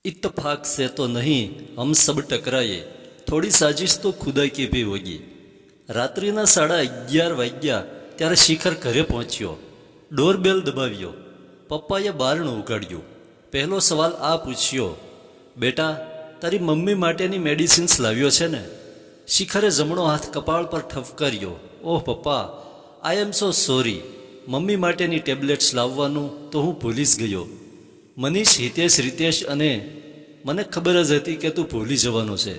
इत्तेफाक से तो नहीं हम सब टकराए, थोड़ी साजिश तो खुदा की भी होगी। રાત્રિના 11:30 વાગ્યા ત્યારે શિખર ઘરે પહોંચ્યો. ડોરબેલ દબાવ્યો. પપ્પાએ બારણું ઉગાડ્યું. પહેલો સવાલ આ પૂછ્યો, બેટા તારી મમ્મી માટેની મેડિસિન્સ લાવ્યો છે ને? શિખરે જમણો હાથ કપાળ પર ઠપકાર્યો. ઓહ પપ્પા, આઈ એમ સો સોરી. મમ્મી માટેની ટેબ્લેટ્સ લાવવાનું તો હું ભૂલી જ ગયો. મનીષ, હિતેશ, રીતેશ અને મને ખબર જ હતી કે તું ભૂલી જવાનો છે.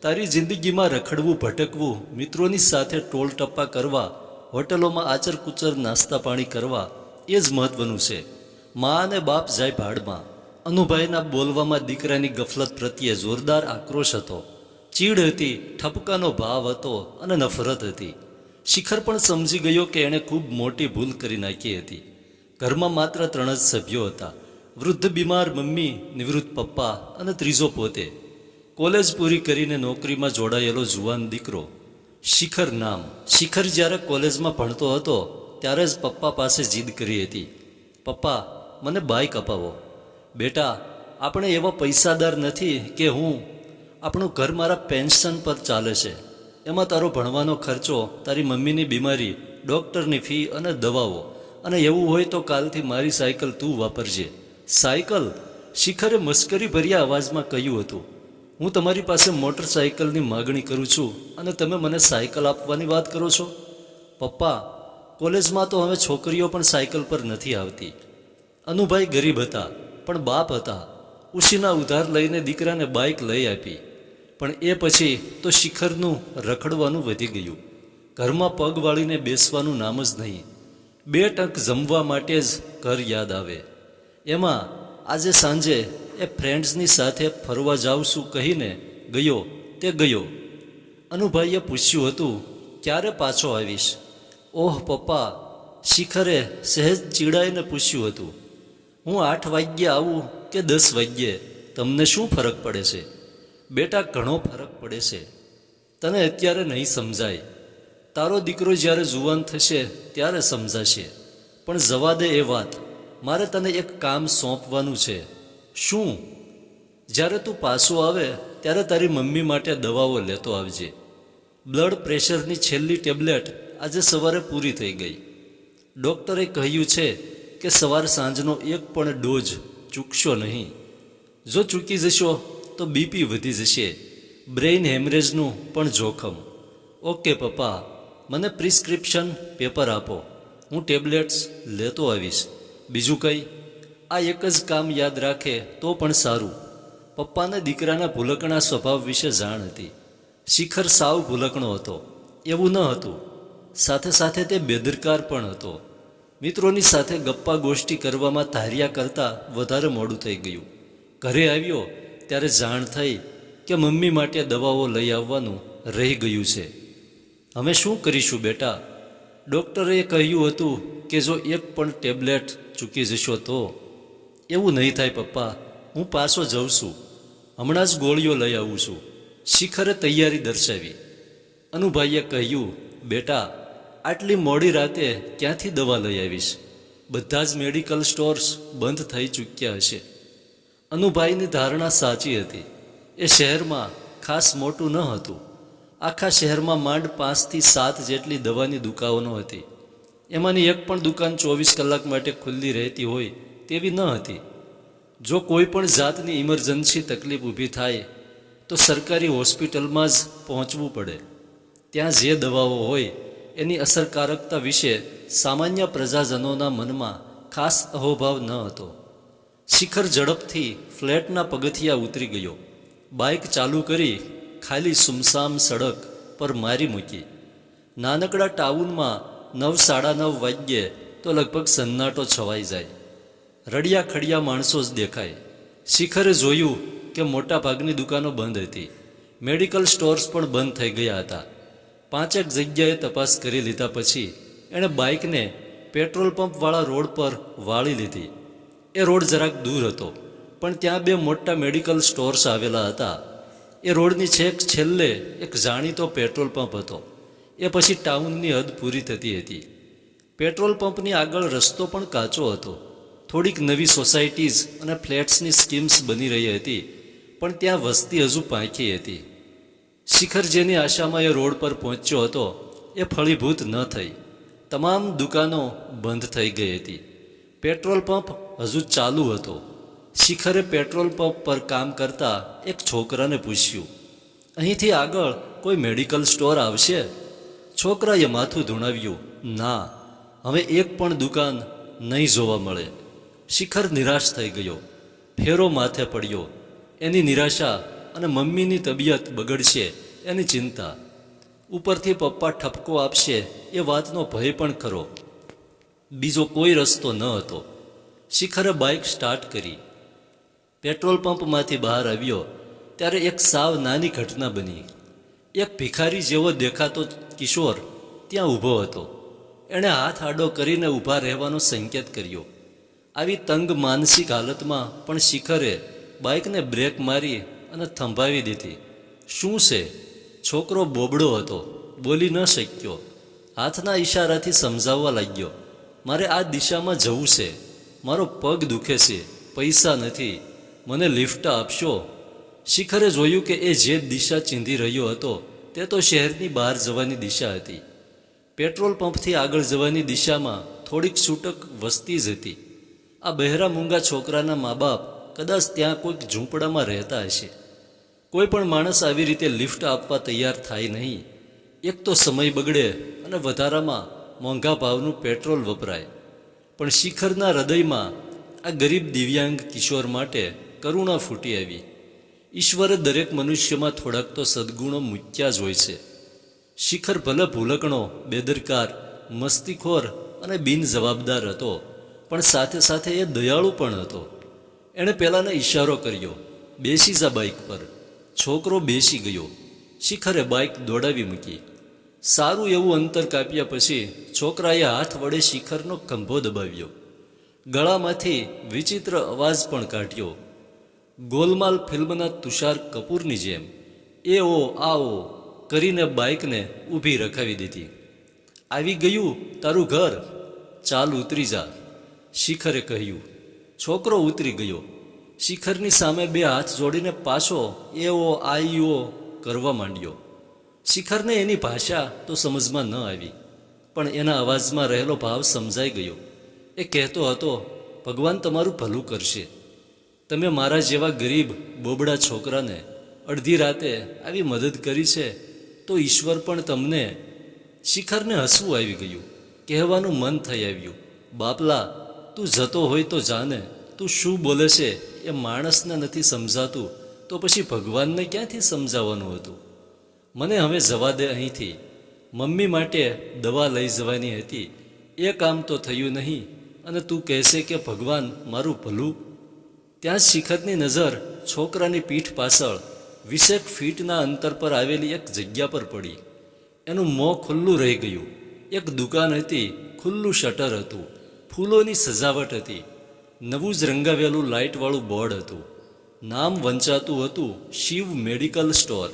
તારી જિંદગીમાં રખડવું, ભટકવું, મિત્રોની સાથે ટોલ ટપ્પા કરવા, હોટલોમાં આચર કુચર નાસ્તા પાણી કરવા, એ જ મહત્વનું છે. મા અને બાપ જાય ભાડમાં. અનુભાઈના બોલવામાં દીકરાની ગફલત પ્રત્યે જોરદાર આક્રોશ હતો. ચીડ હતી, ઠપકાનો ભાવ હતો અને નફરત હતી. શિખર પણ સમજી ગયો કે એણે ખૂબ મોટી ભૂલ કરી નાખી હતી. ઘરમાં માત્ર 3 જ સભ્યો હતા: વૃદ્ધ બીમાર મમ્મી, નિવૃત્ત પપ્પા અને ત્રીજો પોતે. કોલેજ પૂરી કરીને નોકરીમાં જોડાયેલો જુવાન દીકરો. શિખર નામ. શિખર જ્યારે કોલેજમાં ભણતો હતો ત્યારે જ પપ્પા પાસે જીદ કરી હતી, પપ્પા મને બાઇક અપાવો. બેટા, આપણે એવા પૈસાદાર નથી કે આપણું ઘર મારા પેન્શન પર ચાલે છે. એમાં તારો ભણવાનો ખર્ચો, તારી મમ્મીની બીમારી, ડૉક્ટરની ફી અને દવાઓ, અને એવું હોય તો કાલથી મારી સાયકલ તું વાપરજે. સાયકલ? શિખરે મસ્કરી ભર્યા અવાજમાં કહ્યું હતું, હું તમારી પાસે મોટરસાયકલની માગણી કરું છું અને તમે મને સાયકલ આપવાની વાત કરો છો? પપ્પા, કોલેજમાં તો હવે છોકરીઓ પણ સાયકલ પર નથી આવતી. અનુભાઈ ગરીબ હતા પણ બાપ હતા. ઉશીના ઉધાર લઈને દીકરાને બાઇક લઈ આપી. પણ એ પછી તો શિખરનું રખડવાનું વધી ગયું. ઘરમાં પગ વાળીને બેસવાનું નામ જ નહીં. 2 ટંક જમવા માટે જ ઘર યાદ આવે. એમાં આજે સાંજે એ ફ્રેન્ડ્સની સાથે ફરવા જાઉં છું કહીને ગયો તે ગયો. અનુભાઈએ પૂછ્યું હતું, ક્યારે પાછો આવીશ? ઓહ પપ્પા, શિખરે સહેજ ચીડાઈને પૂછ્યું હતું, હું 8 વાગ્યે આવું કે 10 વાગ્યે, તમને શું ફરક પડે છે? બેટા, ઘણો ફરક પડે છે. તને અત્યારે નહીં સમજાય. તારો દીકરો જ્યારે જુવાન થશે ત્યારે સમજાશે. પણ જવા દે એ વાત. મારે તને એક કામ સોંપવાનું છે. શું? જ્યારે તું પાછો આવે ત્યારે તારી મમ્મી માટે દવાઓ લેતો આવજે. બ્લડ પ્રેશરની છેલ્લી ટેબ્લેટ આજે સવારે પૂરી થઈ ગઈ. ડૉક્ટરે કહ્યું છે કે સવાર સાંજનો એક પણ ડોઝ ચૂકશો નહીં. જો ચૂકી જશો તો બીપી વધી જશે, બ્રેઇન હેમરેજનું પણ જોખમ. ઓકે પપ્પા, મને પ્રિસ્ક્રિપ્શન પેપર આપો, હું ટેબ્લેટ્સ લેતો આવીશ. બીજું કંઈ? આ એક જ કામ યાદ રાખે તો પણ સારું. પપ્પાને દીકરાના ભૂલકણા સ્વભાવ વિશે જાણ હતી. શિખર સાવ ભૂલકણો હતો એવું ન હતું, સાથે સાથે તે બેદરકાર પણ હતો. મિત્રોની સાથે ગપ્પા ગોષ્ઠી કરવામાં ધાર્યા કરતાં વધારે મોડું થઈ ગયું. ઘરે આવ્યો ત્યારે જાણ થઈ કે મમ્મી માટે દવાઓ લઈ આવવાનું રહી ગયું છે. અમે શું કરીશું બેટા? ડૉક્ટરે કહ્યું હતું કે જો એક પણ ટેબ્લેટ ચૂકી જશો તો. એવું નહીં થાય પપ્પા, હું પાછો જઉં છું, હમણાં જ ગોળીઓ લઈ આવું છું. શિખરે તૈયારી દર્શાવી. અનુભાઈએ કહ્યું, બેટા આટલી મોડી રાતે ક્યાંથી દવા લઈ આવીશ? બધા જ મેડિકલ સ્ટોર્સ બંધ થઈ ચૂક્યા હશે. અનુભાઈની ધારણા સાચી હતી. એ શહેરમાં ખાસ મોટું ન હતું. આખા શહેરમાં માંડ 5 થી 7 જેટલી દવાની દુકાનો હતી. એમાંની એક પણ દુકાન 24 કલાક માટે ખુલ્લી રહેતી હોય તેવી ન હતી. જો કોઈ પણ જાતની ઇમરજન્સી તકલીફ ઊભી થાય તો સરકારી હોસ્પિટલમાં જ પહોંચવું પડે. ત્યાં જે દવાઓ હોય એની અસરકારકતા વિશે સામાન્ય પ્રજાજનોના મનમાં ખાસ અહોભાવ ન હતો. શિખર ઝડપથી ફ્લેટના પગથિયા ઉતરી ગયો. બાઇક ચાલુ કરી ખાલી સુમસામ સડક પર મારી મૂકી. નાનકડા ટાઉનમાં 9:30 વાગ્યે તો લગભગ સન્નાટો છવાઈ જાય. રડિયા ખડિયા માણસો જ દેખાય. શિખરે જોયું કે મોટાભાગની દુકાનો બંધ હતી. મેડિકલ સ્ટોર્સ પણ બંધ થઈ ગયા હતા. 5 જગ્યાએ તપાસ કરી લીધા પછી એણે બાઇકને પેટ્રોલ પંપવાળા રોડ પર વાળી લીધી. એ રોડ જરાક દૂર હતો પણ ત્યાં 2 મોટા મેડિકલ સ્ટોર્સ આવેલા હતા. એ રોડની છેક છેલ્લે એક જાણીતો પેટ્રોલ પંપ હતો. એ પછી ટાઉનની હદ પૂરી થતી હતી. પેટ્રોલ પંપની આગળ રસ્તો પણ કાચો હતો. થોડીક નવી સોસાયટીઝ અને ફ્લેટ્સની સ્કીમ્સ બની રહી હતી, પણ ત્યાં વસ્તી હજુ પાંખી હતી. શિખર જેની આશામાં એ રોડ પર પહોંચ્યો હતો એ ફળીભૂત ન થઈ. તમામ દુકાનો બંધ થઈ ગઈ હતી. પેટ્રોલ પંપ હજુ ચાલુ હતો. શિખરે પેટ્રોલ પંપ પર કામ કરતા એક છોકરાને પૂછ્યું, અહીંથી આગળ કોઈ મેડિકલ સ્ટોર આવશે? છોકરાએ માથું ધૂણાવ્યું, ના, હવે એક પણ દુકાન નહીં જોવા મળે. શિખર નિરાશ થઈ ગયો. ફેરો માથે પડ્યો. એની નિરાશા અને મમ્મીની તબિયત બગડશે એની ચિંતા. ઉપરથી પપ્પા ઠપકો આપશે એ વાતનો ભય પણ ખરો. બીજો કોઈ રસ્તો ન હતો. શિખરે બાઇક સ્ટાર્ટ કરી. પેટ્રોલ પંપમાંથી બહાર આવ્યો ત્યારે એક સાવ નાની ઘટના બની. એક ભિખારી જેવો દેખાતો કિશોર ત્યાં ઊભો હતો. એણે હાથ આડો કરીને ઊભા રહેવાનો સંકેત કર્યો. આવી તંગ માનસિક હાલતમાં પણ શિખરે બાઇકને બ્રેક મારી અને થંભાવી દીધી. શું છે? છોકરો બોબડો હતો, બોલી ન શક્યો. હાથના ઈશારાથી સમજાવવા લાગ્યો, મારે આ દિશામાં જવું છે, મારો પગ દુખે છે, પૈસા નથી, મને લિફ્ટ આપશો? શિખરે જોયું કે એ જે દિશા ચીંધી રહ્યો હતો તે તો શહેરની બહાર જવાની દિશા હતી. પેટ્રોલ પંપથી આગળ જવાની દિશામાં થોડીક છૂટક વસ્તી જ હતી. આ બહેરા મૂંગા છોકરાના મા બાપ કદાચ ત્યાં કોઈક ઝૂંપડામાં રહેતા હશે. કોઈ પણ માણસ આવી રીતે લિફ્ટ આપવા તૈયાર થાય નહીં. એક તો સમય બગડે અને વધારામાં મોંઘા ભાવનું પેટ્રોલ વપરાય. પણ શિખરના હૃદયમાં આ ગરીબ દિવ્યાંગ કિશોર માટે કરુણા ફૂટી આવી. ઈશ્વરે દરેક મનુષ્યમાં થોડાક તો સદ્ગુણો મૂક્યા જ હોય છે. શિખર ભલે ભૂલકણો, બેદરકાર, મસ્તીખોર અને બિનજવાબદાર હતો, પણ સાથે સાથે એ દયાળુ પણ હતો. એણે પેલાને ઈશારો કર્યો, બેસી જા બાઇક પર. છોકરો બેસી ગયો. શિખરે બાઇક દોડાવી મૂકી. સારું એવું અંતર કાપ્યા પછી છોકરાએ હાથ વડે શિખરનો ખંભો દબાવ્યો. ગળામાંથી વિચિત્ર અવાજ પણ કાઢ્યો, ગોલમાલ ફિલ્મના તુષાર કપૂરની જેમ. એ ઓ આ ઓ કરીને બાઇકને ઊભી રખાવી દીધી. આવી ગયું તારું ઘર, ચાલ ઉતરી જા, શિખરે કહ્યું. છોકરો ઉતરી ગયો. શિખરની સામે બે હાથ જોડીને પાછો એઓ આઈઓ કરવા માંડ્યો. શિખરને એની ભાષા તો સમજમાં ન આવી, પણ એના અવાજમાં રહેલો ભાવ સમજાઈ ગયો. એ કહેતો હતો, ભગવાન તમારું ભલું કરશે. તમે મારા જેવા ગરીબ બોબડા છોકરાને અડધી રાતે આવી મદદ કરી છે તો ઈશ્વર પણ તમને. શિખરને હસવું આવી ગયું. કહેવાનું મન થઈ આવ્યું, બાપલા, તું જતો હોય તો જાને. તું શું બોલે છે એ માણસને નથી સમજાતું તો પછી ભગવાનને ક્યાંથી સમજાવવાનું હતું? મને હવે જવા દે અહીંથી. મમ્મી માટે દવા લઈ જવાની હતી, એ કામ તો થયું નહીં અને તું કહેશે કે ભગવાન મારું ભલું. ત્યાં જ શિખરની નજર છોકરાની પીઠ પાછળ 20 ફીટના અંતર પર આવેલી એક જગ્યા પર પડી. એનું મોં ખુલ્લું રહી ગયું. એક દુકાન હતી, ખુલ્લું શટર હતું, ફૂલોની સજાવટ હતી, નવું જ રંગાવેલું લાઇટવાળું બોર્ડ હતું. નામ વંચાતું હતું શિવ મેડિકલ સ્ટોર.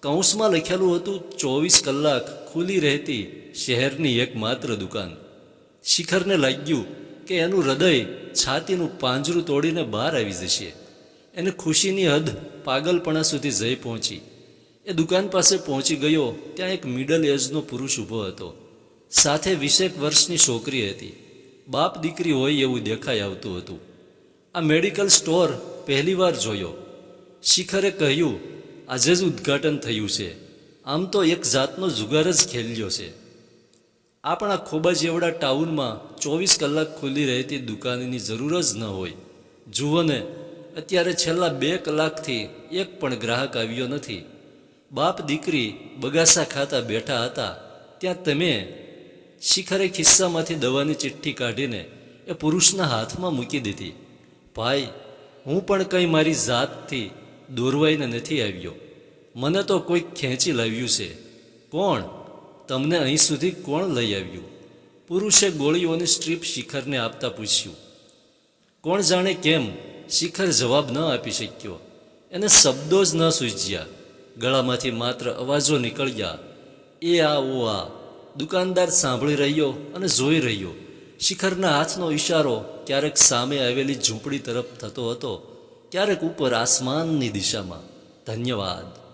કૌંસમાં લખેલું હતું 24 કલાક ખુલ્લી રહેતી શહેરની એકમાત્ર દુકાન. શિખરને લાગ્યું કે એનું હૃદય છાતીનું પાંજરું તોડીને બહાર આવી જશે. એને ખુશીની હદ પાગલપણા સુધી જઈ પહોંચી. એ દુકાન પાસે પહોંચી ગયો ત્યાં એક મિડલ એજનો પુરુષ ઊભો હતો. સાથે 20 વર્ષની છોકરી હતી. બાપ દીકરી હોય એવું દેખાઈ આવતું હતું. આ મેડિકલ સ્ટોર પહેલીવાર જોયો. શિખરે કહ્યું, આજે જ ઉદ્ઘાટન થયું છે. આમ તો એક જાતનો જુગાર જ ખેલ્યો છે. આપણા ખોબા જેવડા ટાઉનમાં 24 કલાક ખુલ્લી રહેતી દુકાનની જરૂર જ ન હોય. જુઓ ને, અત્યારે છેલ્લા 2 કલાકથી એક પણ ગ્રાહક આવ્યો નથી. બાપ દીકરી બગાસા ખાતા બેઠા હતા ત્યાં તમે. શિખરે ખિસ્સામાંથી દવાની ચિઠ્ઠી કાઢીને એ પુરુષના હાથમાં મૂકી દીધી. ભાઈ, હું પણ કંઈ મારી જાતથી દોરવાઈને નથી આવ્યો. મને તો કોઈક ખેંચી લાવ્યું છે. કોણ? તમને અહીં સુધી કોણ લઈ આવ્યું? પુરુષે ગોળીઓની સ્ટ્રીપ શિખરને આપતા પૂછ્યું. કોણ જાણે કેમ શિખર જવાબ ન આપી શક્યો. એને શબ્દો જ ન સૂઝ્યા. ગળામાંથી માત્ર અવાજો નીકળ્યા, એ આ ઓ આ. દુકાનદાર સાંભળી રહ્યો અને જોઈ રહ્યો. શિખરના હાથનો ઈશારો ક્યારેક સામે આવેલી ઝૂંપડી તરફ થતો હતો, ક્યારેક ઉપર આસમાનની દિશામાં. ધન્યવાદ.